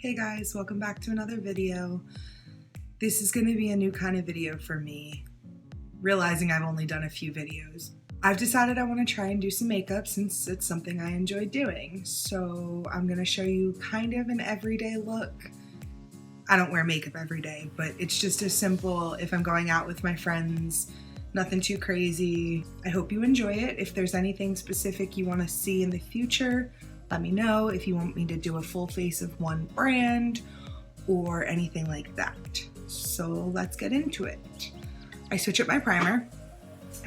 Hey guys, welcome back to another video. This is going to be a new kind of video for me, realizing I've only done a few videos. I've decided I want to try and do some makeup since it's something I enjoy doing. So I'm going to show you kind of an everyday look. I don't wear makeup every day, but it's just as simple if I'm going out with my friends, nothing too crazy. I hope you enjoy it. If there's anything specific you want to see in the future, let me know. If you want me to do a full face of one brand or anything like that. So let's get into it. I switch up my primer.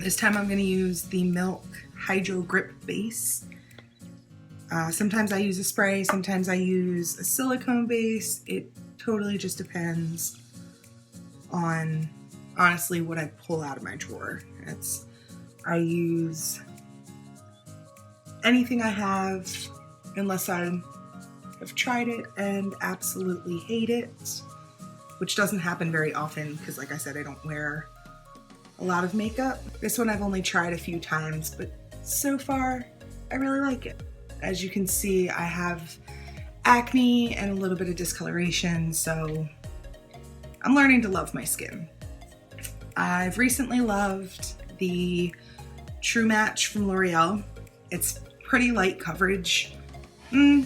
This time I'm going to use the Milk Hydro Grip Base. Sometimes I use a spray, sometimes I use a silicone base. It totally just depends on, honestly, what I pull out of my drawer. I use anything I have, unless I have tried it and absolutely hate it, which doesn't happen very often because, like I said, I don't wear a lot of makeup. This one I've only tried a few times, but so far I really like it. As you can see, I have acne and a little bit of discoloration, so I'm learning to love my skin. I've recently loved the True Match from L'Oreal. It's pretty light coverage. I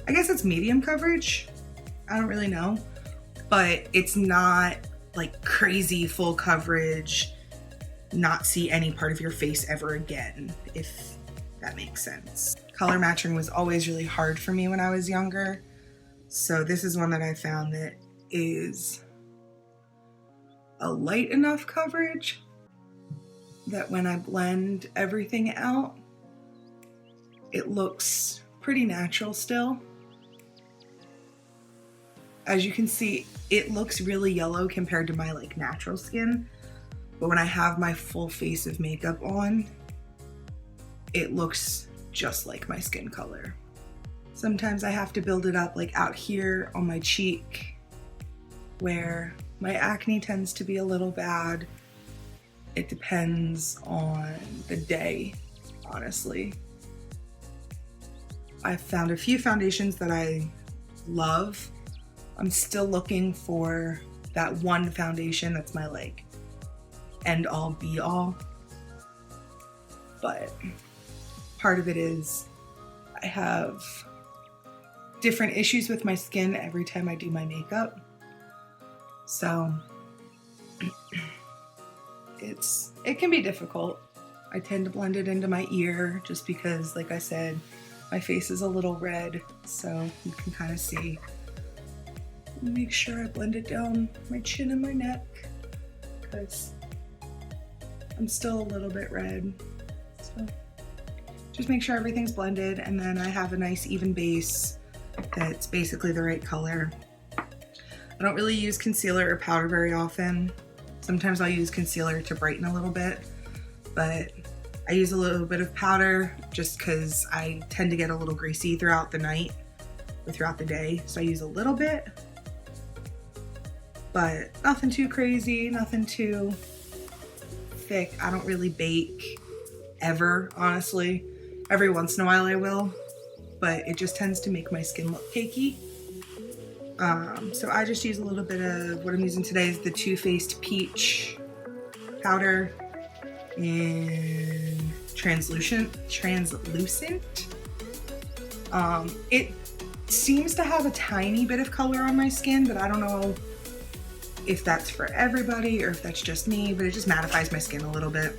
guess it's medium coverage. I don't really know, but it's not like crazy full coverage, not see any part of your face ever again, if that makes sense. Color matching was always really hard for me when I was younger, so this is one that I found that is a light enough coverage that when I blend everything out, it looks pretty natural still. As you can see, it looks really yellow compared to my natural skin, but when I have my full face of makeup on, it looks just like my skin color. Sometimes I have to build it up out here on my cheek where my acne tends to be a little bad. It depends on the day, honestly. I've found a few foundations that I love. I'm still looking for that one foundation that's my end all be all. But part of it is I have different issues with my skin every time I do my makeup. So it can be difficult. I tend to blend it into my ear just because, like I said, my face is a little red, so you can kind of see. Make sure I blend it down my chin and my neck because I'm still a little bit red. So just make sure everything's blended, and then I have a nice even base that's basically the right color. I don't really use concealer or powder very often. Sometimes I'll use concealer to brighten a little bit, but I use a little bit of powder just because I tend to get a little greasy throughout the night or throughout the day, so I use a little bit, but nothing too crazy, nothing too thick. I don't really bake ever, honestly. Every once in a while I will, but it just tends to make my skin look cakey. So I just use a little bit of, what I'm using today is the Too Faced Peach powder in translucent. It seems to have a tiny bit of color on my skin, but I don't know if that's for everybody or if that's just me, but it just mattifies my skin a little bit.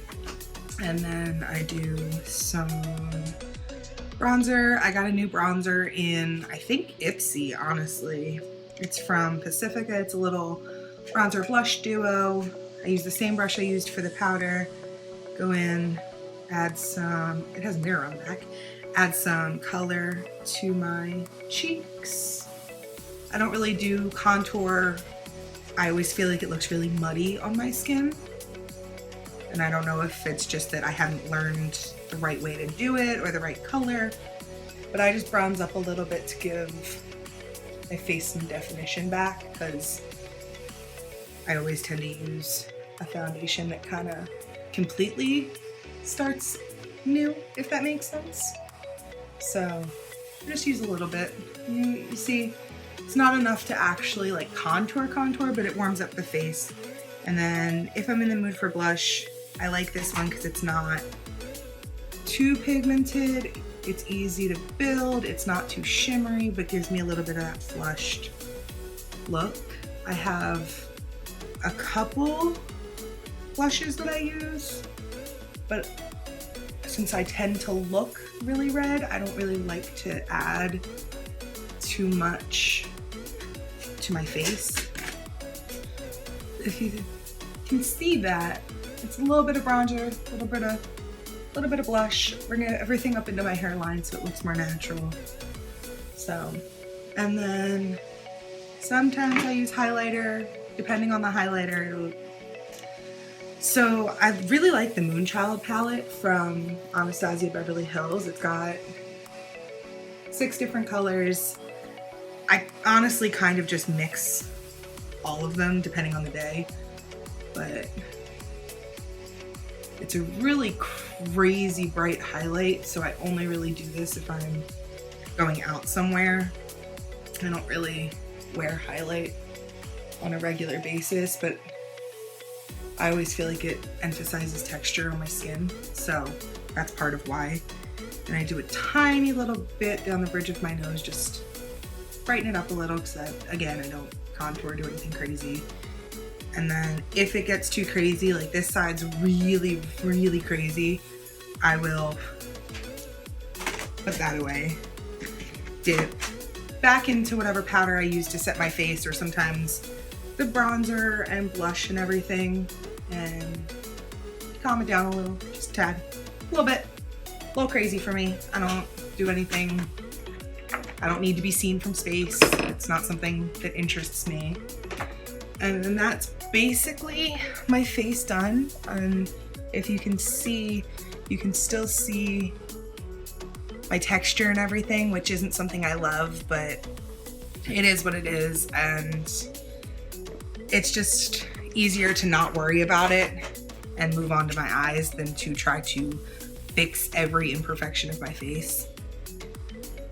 And then I do some bronzer. I got a new bronzer in, I think, Ipsy, honestly. It's from Pacifica. It's a little bronzer blush duo. I use the same brush I used for the powder. Go in, add some, it has a mirror on the back, add some color to my cheeks. I don't really do contour. I always feel like it looks really muddy on my skin. And I don't know if it's just that I haven't learned the right way to do it or the right color, but I just bronze up a little bit to give my face some definition back, because I always tend to use a foundation that kind of completely starts new, if that makes sense. So Just use a little bit. You see, it's not enough to actually like contour, but it warms up the face. And then if I'm in the mood for blush, I like this one because it's not too pigmented. It's easy to build. It's not too shimmery, but gives me a little bit of that flushed look. I have a couple blushes that I use, but since I tend to look really red, I don't really like to add too much to my face. If you can see that, it's a little bit of bronzer, a little bit of blush, bring everything up into my hairline so it looks more natural. So, and then sometimes I use highlighter, depending on the highlighter. So I really like the Moonchild palette from Anastasia Beverly Hills. It's got 6 different colors. I honestly kind of just mix all of them depending on the day, but it's a really crazy bright highlight, so I only really do this if I'm going out somewhere. I don't really wear highlight on a regular basis, but I always feel like it emphasizes texture on my skin, so that's part of why. And I do a tiny little bit down the bridge of my nose, just brighten it up a little, because again, I don't contour, do anything crazy. And then if it gets too crazy, like this side's really, really crazy, I will put that away, dip back into whatever powder I use to set my face, or sometimes the bronzer and blush and everything, and calm it down a little, just a tad, a little bit, a little crazy for me. I don't do anything, I don't need to be seen from space. It's not something that interests me. And then that's basically my face done. And if you can see, you can still see my texture and everything, which isn't something I love, but it is what it is. And it's just easier to not worry about it and move on to my eyes than to try to fix every imperfection of my face.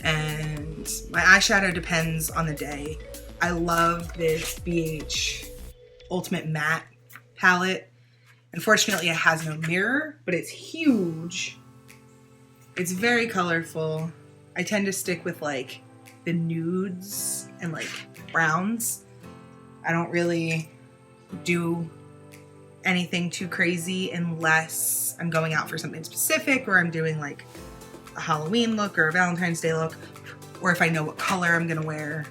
And my eyeshadow depends on the day. I love this BH Ultimate Matte palette. Unfortunately, it has no mirror, but it's huge. It's very colorful. I tend to stick with like the nudes and like browns. I don't really do anything too crazy unless I'm going out for something specific, or I'm doing like a Halloween look or a Valentine's Day look, or if I know what color I'm gonna wear.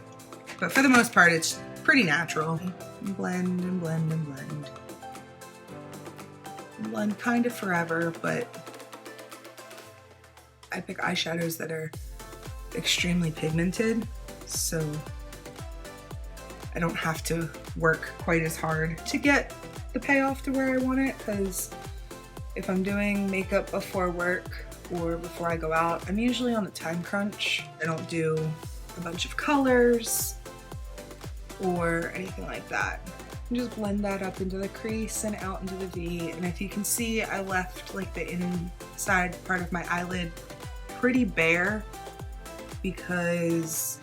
But for the most part, it's pretty natural. Blend and blend and blend. Blend kind of forever, but I pick eyeshadows that are extremely pigmented, so I don't have to work quite as hard to get the payoff to where I want it, because if I'm doing makeup before work or before I go out, I'm usually on a time crunch. I don't do a bunch of colors or anything like that. And just blend that up into the crease and out into the V. And if you can see, I left like the inside part of my eyelid pretty bare because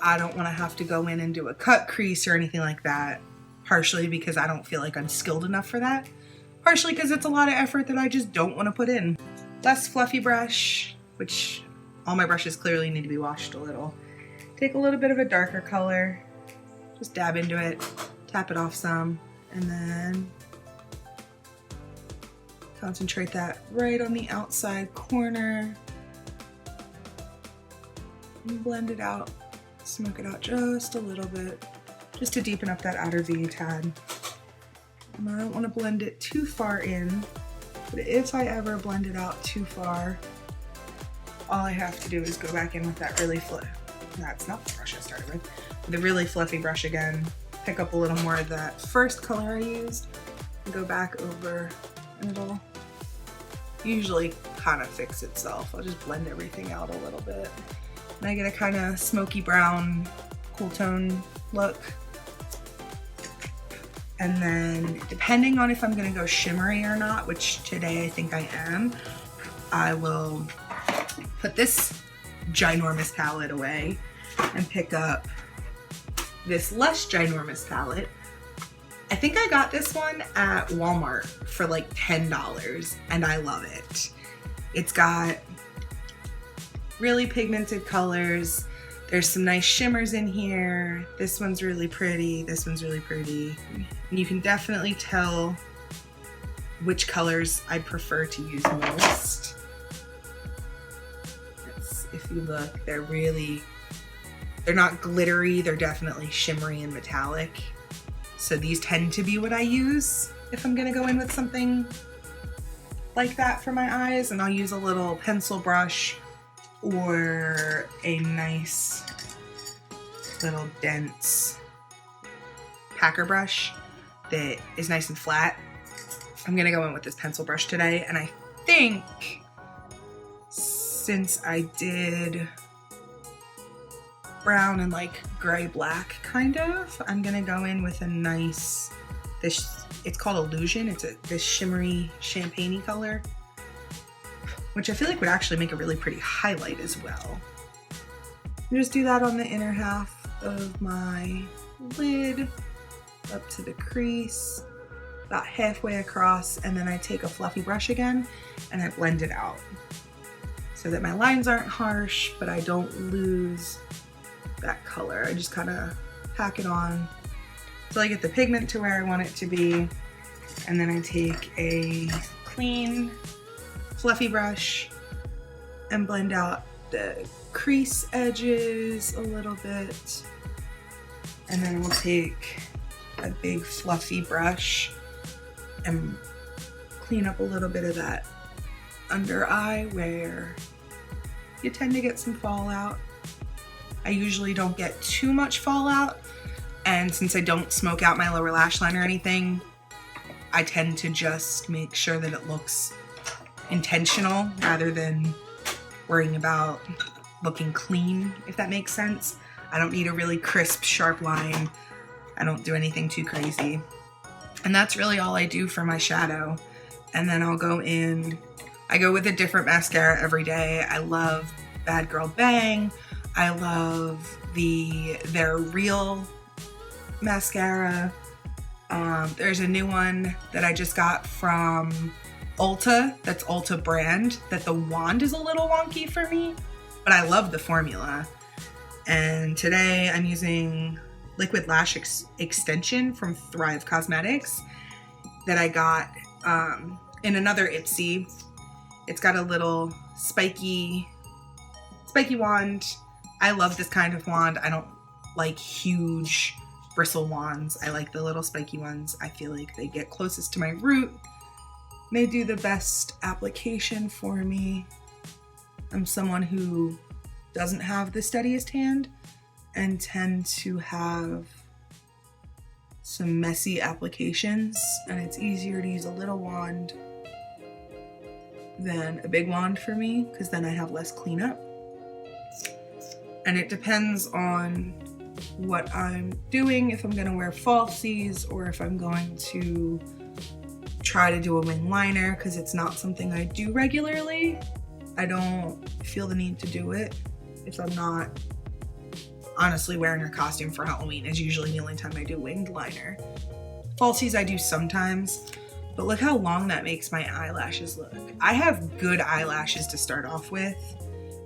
I don't want to have to go in and do a cut crease or anything like that. Partially because I don't feel like I'm skilled enough for that. Partially because it's a lot of effort that I just don't want to put in. Less fluffy brush, which all my brushes clearly need to be washed a little. Take a little bit of a darker color, just dab into it, tap it off some, and then concentrate that right on the outside corner. And blend it out, smoke it out just a little bit, just to deepen up that outer V a tad. And I don't want to blend it too far in, but if I ever blend it out too far, all I have to do is go back in with that really that's not the brush I started with, the really fluffy brush again, pick up a little more of that first color I used, and go back over, and it'll usually kind of fix itself. I'll just blend everything out a little bit. And I get a kind of smoky brown, cool tone look. And then depending on if I'm gonna go shimmery or not, which today I think I am, I will put this ginormous palette away and pick up this less ginormous palette. I think I got this one at Walmart for like $10 and I love it. It's got really pigmented colors. There's some nice shimmers in here. This one's really pretty. This one's really pretty. And you can definitely tell which colors I prefer to use most. If you look, they're not glittery. They're definitely shimmery and metallic. So these tend to be what I use if I'm gonna go in with something like that for my eyes. And I'll use a little pencil brush or a nice little dense packer brush that is nice and flat. I'm gonna go in with this pencil brush today, and I think since I did brown and like gray black kind of, I'm gonna go in with a nice, it's called Illusion. It's this shimmery champagne-y color, which I feel like would actually make a really pretty highlight as well. And just do that on the inner half of my lid, up to the crease, about halfway across, and then I take a fluffy brush again and I blend it out so that my lines aren't harsh, but I don't lose that color. I just kind of pack it on till I get the pigment to where I want it to be, and then I take a clean fluffy brush and blend out the crease edges a little bit, and then we'll take a big fluffy brush and clean up a little bit of that under eye where you tend to get some fallout. I usually don't get too much fallout, and since I don't smoke out my lower lash line or anything, I tend to just make sure that it looks intentional rather than worrying about looking clean, if that makes sense. I don't need a really crisp, sharp line. I don't do anything too crazy. And that's really all I do for my shadow. And then I'll go in, I go with a different mascara every day. I love Bad Girl Bang. I love their Real mascara. There's a new one that I just got from Ulta, that's Ulta brand, that the wand is a little wonky for me, but I love the formula. And today I'm using Liquid Lash Extension from Thrive Cosmetics that I got in another Ipsy. It's got a little spiky wand. I love this kind of wand. I don't like huge bristle wands. I like the little spiky ones. I feel like they get closest to my root. They do the best application for me. I'm someone who doesn't have the steadiest hand and tend to have some messy applications, and it's easier to use a little wand than a big wand for me because then I have less cleanup. And it depends on what I'm doing, if I'm gonna wear falsies or if I'm going to try to do a wing liner, because it's not something I do regularly. I don't feel the need to do it if I'm not honestly wearing a costume for Halloween. Is usually the only time I do winged liner. Falsies I do sometimes, but look how long that makes my eyelashes look. I have good eyelashes to start off with,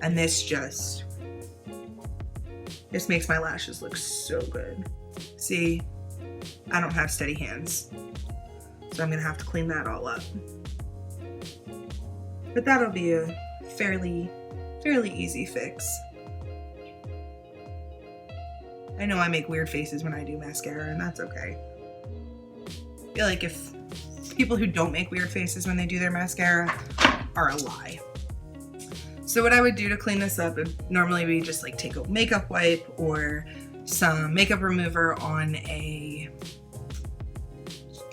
and this makes my lashes look so good. See, I don't have steady hands, so I'm gonna have to clean that all up. But that'll be a fairly easy fix. I know I make weird faces when I do mascara, and that's okay. I feel like if people who don't make weird faces when they do their mascara are a lie. So what I would do to clean this up would normally be just like take a makeup wipe or some makeup remover on a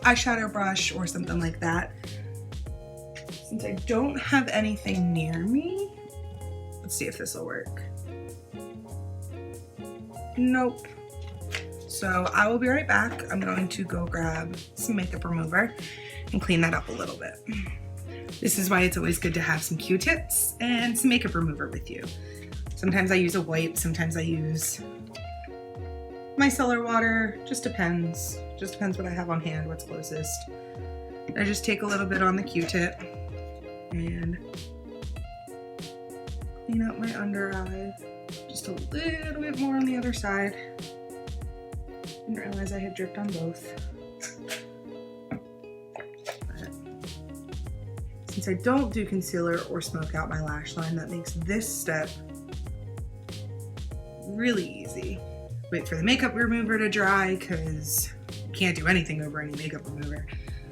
eyeshadow brush or something like that. Since I don't have anything near me, let's see if this will work. Nope. So I will be right back. I'm going to go grab some makeup remover and clean that up a little bit. This is why it's always good to have some Q-tips and some makeup remover with you. Sometimes I use a wipe, sometimes I use micellar water, just depends. Just depends what I have on hand, what's closest. I just take a little bit on the Q-tip and clean up my under eye. Just a little bit more on the other side. Didn't realize I had dripped on both. But since I don't do concealer or smoke out my lash line, that makes this step really easy. Wait for the makeup remover to dry because you can't do anything over any makeup remover.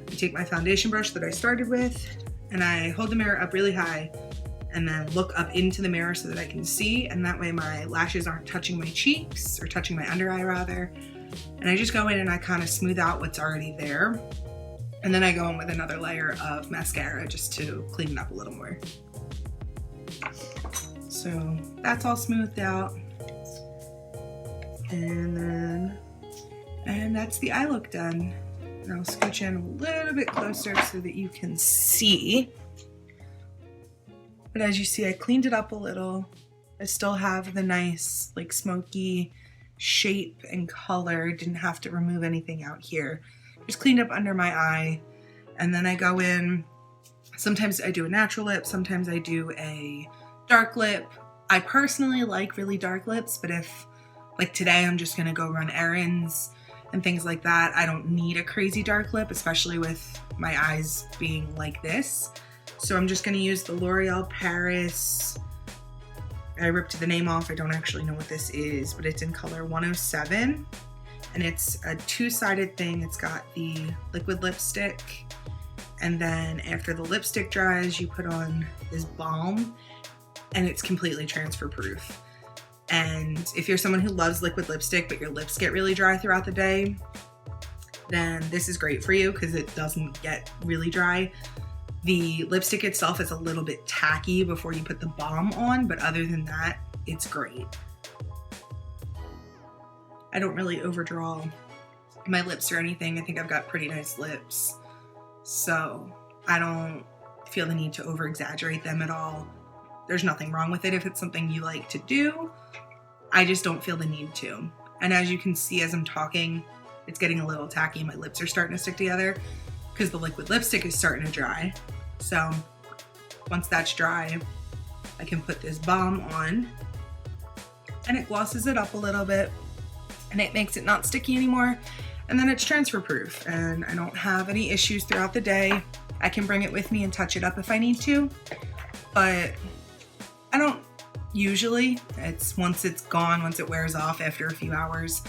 I take my foundation brush that I started with and I hold the mirror up really high and then look up into the mirror so that I can see, and that way my lashes aren't touching my cheeks, or touching my under eye rather. And I just go in and I kind of smooth out what's already there. And then I go in with another layer of mascara just to clean it up a little more. So that's all smoothed out. And that's the eye look done. And I'll scooch in a little bit closer so that you can see. But as you see, I cleaned it up a little. I still have the nice, like, smoky shape and color. Didn't have to remove anything out here. Just cleaned up under my eye. And then I go in, sometimes I do a natural lip, sometimes I do a dark lip. I personally like really dark lips, but if, like today, I'm just gonna go run errands and things like that, I don't need a crazy dark lip, especially with my eyes being like this. So I'm just gonna use the L'Oreal Paris. I ripped the name off. I don't actually know what this is, but it's in color 107. And it's a two-sided thing. It's got the liquid lipstick. And then after the lipstick dries, you put on this balm and it's completely transfer proof. And if you're someone who loves liquid lipstick, but your lips get really dry throughout the day, then this is great for you because it doesn't get really dry. The lipstick itself is a little bit tacky before you put the balm on, but other than that, it's great. I don't really overdraw my lips or anything. I think I've got pretty nice lips, so I don't feel the need to over exaggerate them at all. There's nothing wrong with it if it's something you like to do. I just don't feel the need to. And as you can see as I'm talking, it's getting a little tacky. My lips are starting to stick together because the liquid lipstick is starting to dry. So once that's dry, I can put this balm on and it glosses it up a little bit and it makes it not sticky anymore. And then it's transfer proof and I don't have any issues throughout the day. I can bring it with me and touch it up if I need to, but I don't usually. It's once it's gone, once it wears off after a few hours.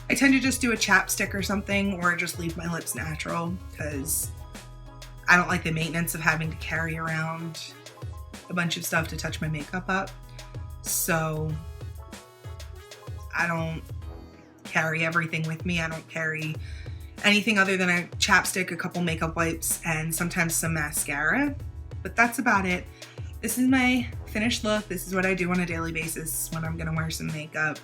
I tend to just do a chapstick or something, or just leave my lips natural because I don't like the maintenance of having to carry around a bunch of stuff to touch my makeup up. So I don't carry everything with me. I don't carry anything other than a chapstick, a couple makeup wipes, and sometimes some mascara, but that's about it. This is my finished look. This is what I do on a daily basis when I'm gonna wear some makeup.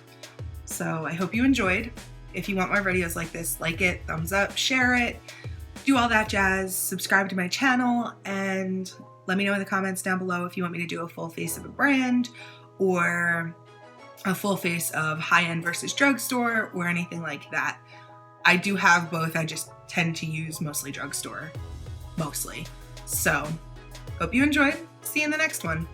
So I hope you enjoyed. If you want more videos like this, like it, thumbs up, share it, do all that jazz, subscribe to my channel, and let me know in the comments down below if you want me to do a full face of a brand or a full face of high-end versus drugstore or anything like that. I do have both. I just tend to use mostly drugstore, mostly. So hope you enjoyed. See you in the next one.